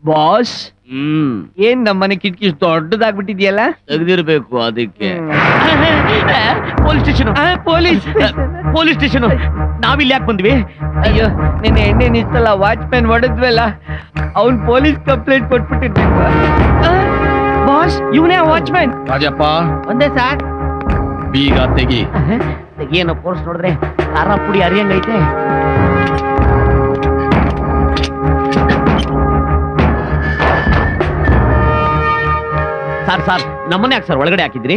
Boss ಏನ್ ನಮ್ಮನೆ ಕಿಟಕಿ ದೊಡ್ಡದಾಗ್ಬಿಟ್ಟಿದ್ಯಲ್ಲ? ತೆಗ್ದಿರ್ಬೇಕು ಅದಕ್ಕೆ. ಪೊಲೀಸ್ ಸ್ಟೇಷನ್ ನಾವಿಲ್ಲಿ ಯಾಕೆ ಬಂದ್ವಿ? ಅಯ್ಯೋ ನಿನ್ನೆ ಎಣ್ಣೆ ನಿಸ್ತಲ್ಲ ವಾಚ್ಮ್ಯಾನ್ ಹೊಡೆದ್ವಲ್ಲ, ಅವ್ನ್ ಪೊಲೀಸ್ ಕಂಪ್ಲೇಂಟ್ ಕೊಟ್ಬಿಟ್ಟಿರ್ಬೇಕು. ಬಾಸ್ ಇವನೇ ವಾಚ್ಮ್ಯಾನ್. ರಾಜಪ್ಪ ಒಂದೇ ಸಾರ್. ಬೀಗ ತೆಗಿ. ಏನೋ ಪೋರ್ಸ್ ನೋಡಿದ್ರೆ ಖಾರ ಪುಡಿ ಅರಿಯಂಗೈತೆ. ಸರ್ ನಮ್ಮನೆ ಯಾಕೆ ಸರ್ ಒಳಗಡೆ ಹಾಕಿದ್ರಿ?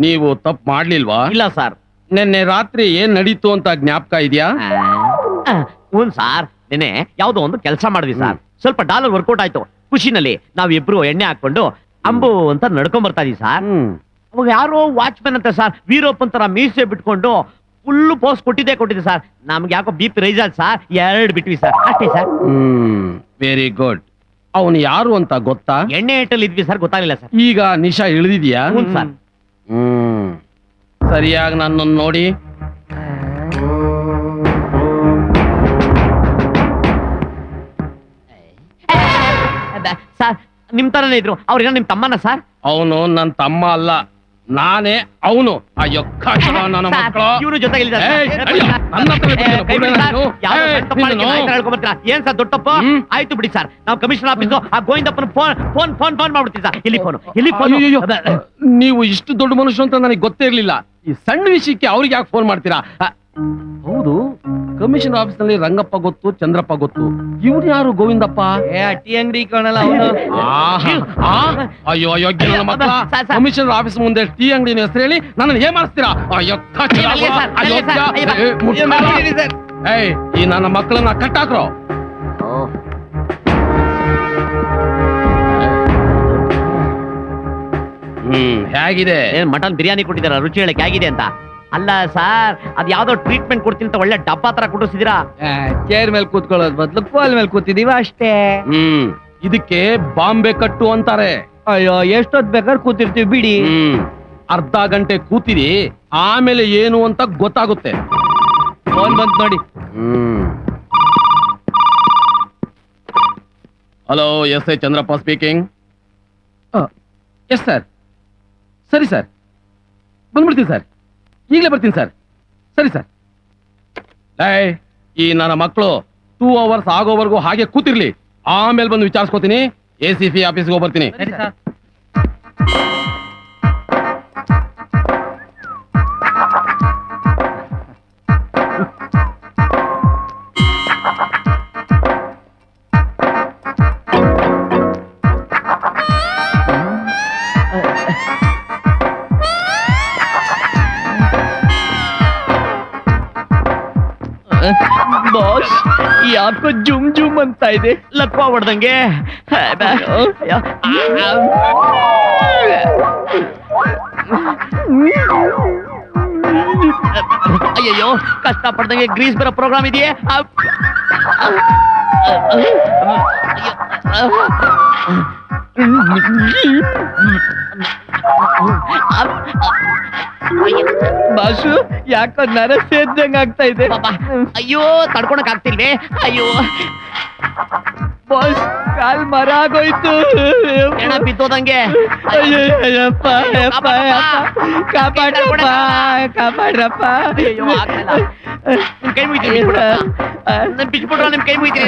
ನೀವು ತಪ್ಪು ಮಾಡ್ಲಿಲ್ವಾ? ಇಲ್ಲ ಸರ್. ನಿನ್ನೆ ರಾತ್ರಿ ಏನ್ ನಡೀತು ಅಂತ ಜ್ಞಾಪಕ ಇದೆಯಾ? ಹ್ಞೂ ಸರ್, ನೆನೆ ಯಾವ್ದೋ ಒಂದು ಕೆಲಸ ಮಾಡಿದ್ವಿ ಸರ್. ಸ್ವಲ್ಪ ಡಾಲರ್ ವರ್ಕೌಟ್ ಆಯ್ತು. ಖುಷಿನಲ್ಲಿ ನಾವಿಬ್ರು ಎಣ್ಣೆ ಹಾಕೊಂಡು ಅಂಬು ಅಂತ ನಡ್ಕೊಂಡ್ ಬರ್ತಾ ಇದೀವಿ ಸರ್. ಅವಾಗ ಯಾರೋ ವಾಚ್ಮ್ಯಾನ್ ಅಂತ ಸರ್, ವೀರಪ್ಪ ಅಂತರ ಮೀಸೆ ಬಿಟ್ಕೊಂಡು ಫುಲ್ ಪೋಸ್ಟ್ ಕೊಟ್ಟಿದ್ದೆ ಸರ್. ನಮ್ಗೆ ಯಾಕೋ BP ರೈಸ್ ಆಯ್ತು ಸರ್, 2 ಬಿಟ್ವಿ ಸರ್, ಅಷ್ಟೇ ಸರ್. Very good. ಅವನು ಯಾರು ಅಂತ ಗೊತ್ತಾ? ಎಣ್ಣೆ ಏಟಲ್ಲಿ ಇದ್ವಿ ಸರ್, ಗೊತ್ತಾಗಲಿಲ್ಲ ಸರ್. ಈಗ ನಿಶಾ ಇಳಿದಿದ್ಯಾ? ಹ್ಞೂ ಸರ್. ಸರಿಯಾಗಿ ನನ್ನನ್ನು ನೋಡಿ. ಸರ್ ನಿಮ್ ತರನೇ ಇದ್ರು. ಅವ್ರಿಗೆ ನಿಮ್ ತಮ್ಮನ ಸರ್? ಅವನು ನನ್ನ ತಮ್ಮ ಅಲ್ಲ, ನಾನೇ ಅವನು. ಅಯ್ಯೋ ನನ್ನ ಮಕ್ಕಳು ಇವ್ರ ಜೊತೆಗೆ ಏನ್ ಸರ್ ದೊಡ್ಡಪ್ಪ? ಆಯ್ತು ಬಿಡಿ ಸರ್, ನಾವು ಕಮಿಷನರ್ ಆಫೀಸ್ ಆ ಗೋವಿಂದಪ್ಪನ ಫೋನ್ ಮಾಡ್ಬಿಡ್ತೀವಿ ಸರ್. ಇಲ್ಲಿ ಫೋನ್. ನೀವು ಇಷ್ಟು ದೊಡ್ಡ ಮನುಷ್ಯ ಅಂತ ನನಗೆ ಗೊತ್ತೇ ಇರ್ಲಿಲ್ಲ. ಈ ಸಣ್ಣ ವಿಷಯಕ್ಕೆ ಅವ್ರಿಗೆ ಯಾಕೆ ಫೋನ್ ಮಾಡ್ತೀರಾ? ಹೌದು, ಕಮಿಷನರ್ ಆಫೀಸ್ ನಲ್ಲಿ ರಂಗಪ್ಪ ಗೊತ್ತು, ಚಂದ್ರಪ್ಪ ಗೊತ್ತು. ಇವ್ರು ಯಾರು ಗೋವಿಂದಪ್ಪ? ಟೀ ಅಂಗಡಿ ಕಾಣಲ್ಲ ಅವನು. ಅಯ್ಯೋ ಅಯ್ಯೋ ನನ್ನ ಮಕ್ಕಳ, ಕಮಿಷನರ್ ಆಫೀಸ್ ಮುಂದೆ ಟೀ ಅಂಗಡಿ ಹೆಸರು ಹೇಳಿ ನನ್ನನ್ನು ಏನ್ ಮಾಡಿಸ್ತೀರಾ? ಅಯ್ಯೋ ಈ ನನ್ನ ಮಕ್ಕಳನ್ನ ಕಟ್ಟಾಕ್ರೋ. ಹೇಗಿದೆ? ಮಟನ್ ಬಿರಿಯಾನಿ ಕೊಟ್ಟಿದಾರ, ರುಚಿ ಹೇಳಕ್ ಹೇಗಿದೆ ಅಂತ? ಅಲ್ಲ ಸರ್, ಅದ್ ಯಾವ್ದೋ ಟ್ರೀಟ್ಮೆಂಟ್ ಕೊಡ್ತೀನಿ ಅಂತ ಒಳ್ಳೆ ಡಬ್ಬಾ ತರ ಕೊಡಿಸಿದಿರಾ. ಚೇರ್ ಮೇಲೆ ಕೂತ್ಕೊಳ್ಳೋದ್ ಬದಲು ಕೋಲ್ ಮೇಲೆ ಕೂತಿದೀವ ಅಷ್ಟೇ. ಇದಕ್ಕೆ ಬಾಂಬೆ ಕಟ್ಟು ಅಂತಾರೆ. ಅಯ್ಯೋ ಎಷ್ಟೊತ್ ಬೇಕಾದ್ರೆ ಕೂತಿರ್ತೀವಿ ಬಿಡಿ. ಅರ್ಧ ಗಂಟೆ ಕೂತಿರಿ, ಆಮೇಲೆ ಏನು ಅಂತ ಗೊತ್ತಾಗುತ್ತೆ. ಫೋನ್ ಬಂತು ನೋಡಿ. Hello, S I Chandrappa speaking. Yes sir. ಸರಿ ಸರ್, ಬಂದ್ಬಿಡ್ತೀನಿ ಸರ್, ಈಗಲೇ ಬರ್ತೀನಿ ಸರ್. ಸರಿ ಸರ್. ಈ ನನ್ನ ಮಕ್ಕಳು 2 hours ಆಗೋವರೆಗೂ ಹಾಗೆ ಕೂತಿರ್ಲಿ, ಆಮೇಲೆ ಬಂದು ವಿಚಾರಿಸ್ಕೋತೀನಿ. ACP ಆಫೀಸ್ಗೆ ಹೋಗ್ಬರ್ತೀನಿ. ಬಾಸ್ ಯಾಕೋ ಜುಮ್ ಜುಮ್ ಅಂತ ಇದೆ, ಲಕ್ವಾ ಹೊಡ್ದಂಗೆ. ಅಯ್ಯಯ್ಯೋ, ಕಷ್ಟ ಪಡ್ದಂಗೆ ಗ್ರೀಸ್ ಬರೋ ಪ್ರೋಗ್ರಾಮ್ ಇದೆಯೇ? ಬಾಸು ಯಾಕೋ ನರ ಸೇದ್ದಂಗ ಆಗ್ತಾ ಇದೆ. ಅಯ್ಯೋ ತಡ್ಕೊಳಕ್ ಆಗ್ತಿಲ್ವೇ? ಅಯ್ಯೋ ಬಾಸ್, ಕಾಲ್ ಮರ ಆಗೋಯ್ತು, ಹೆಣ ಬಿದ್ದೋದಂಗೆ. ಅಯ್ಯಪ್ಪ ಕಾಪಾಡ್ರಪ್ಪ ಕಾಪಾಡ್ರಪ್ಪ. ಅಯ್ಯೋ ಆಗ್ಲಿಲ್ಲ. ನಿಮ್ ಕೈ ಮುಗಿತೀನಿ, ಬಿಟ್ಬಿಡ್ರ ನಿಮ್ ಕೈ ಮುಗಿತೀನಿ.